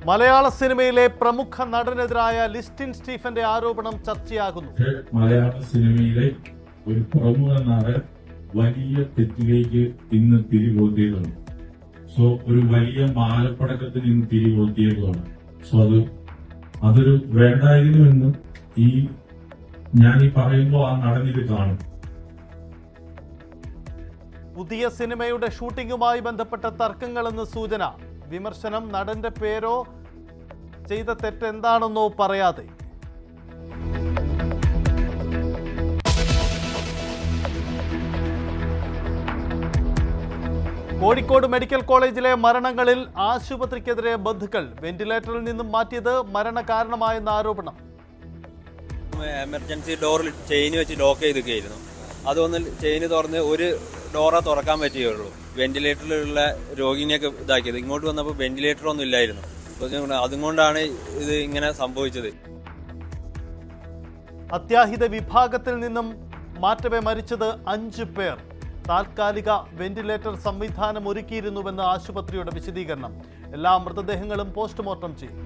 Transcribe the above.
മലയാള സിനിമയിലെ പ്രമുഖ നടനെതിരായ ലിസ്റ്റിൻ സ്റ്റീഫന്റെ ആരോപണം ചർച്ചയാകുന്നു. മലയാള സിനിമയിലെ ഒരു പ്രമുഖ നടൻ വലിയ തെറ്റിലേക്ക് ഇന്ന് തിരികൊളുത്തിയതാണ്. സോ ഒരു വലിയ മാലപ്പടക്കത്തിന് ഇന്ന് തിരികൊളുത്തിയതാണ്. സോ അതൊരു വേണ്ടായിരുന്നുവെന്ന് ഞാൻ പറയുമ്പോൾ ആ നടൻ ഇത് കാണും. പുതിയ സിനിമയുടെ ഷൂട്ടിംഗുമായി ബന്ധപ്പെട്ട തർക്കങ്ങളെന്ന് സൂചന. വിമർശനം നടന്റെ പേരോ ചെയ്ത തെറ്റെന്താണെന്നോ പറയാതെ. കോഴിക്കോട് മെഡിക്കൽ കോളേജിലെ മരണങ്ങളിൽ ആശുപത്രിക്കെതിരെ ബന്ധുക്കൾ. വെന്റിലേറ്ററിൽ നിന്നും മാറ്റിയത് മരണകാരണമായെന്ന ആരോപണം. എമർജൻസി ഡോറിൽ ചെയിൻ വെച്ച് ലോക്ക് ചെയ്തിരിക്കുകയായിരുന്നു. അതൊന്ന് ചെയിന് തുറന്ന് ഒരു ഡോറ തുറക്കാൻ പറ്റുകയുള്ളൂ. വെന്റിലേറ്ററിലുള്ള രോഗിനെയൊക്കെ ഇതാക്കിയത്. ഇങ്ങോട്ട് വന്നപ്പോൾ വെന്റിലേറ്റർ ഒന്നും ഇല്ലായിരുന്നു. അതുകൊണ്ടാണ് ഇത് ഇങ്ങനെ സംഭവിച്ചത്. അത്യാഹിത വിഭാഗത്തിൽ നിന്നും മാറ്റവേ മരിച്ചത് 5 പേർ. താൽക്കാലിക വെന്റിലേറ്റർ സംവിധാനം ഒരുക്കിയിരുന്നുവെന്ന് ആശുപത്രിയുടെ വിശദീകരണം. എല്ലാ മൃതദേഹങ്ങളും പോസ്റ്റ്മോർട്ടം ചെയ്യും.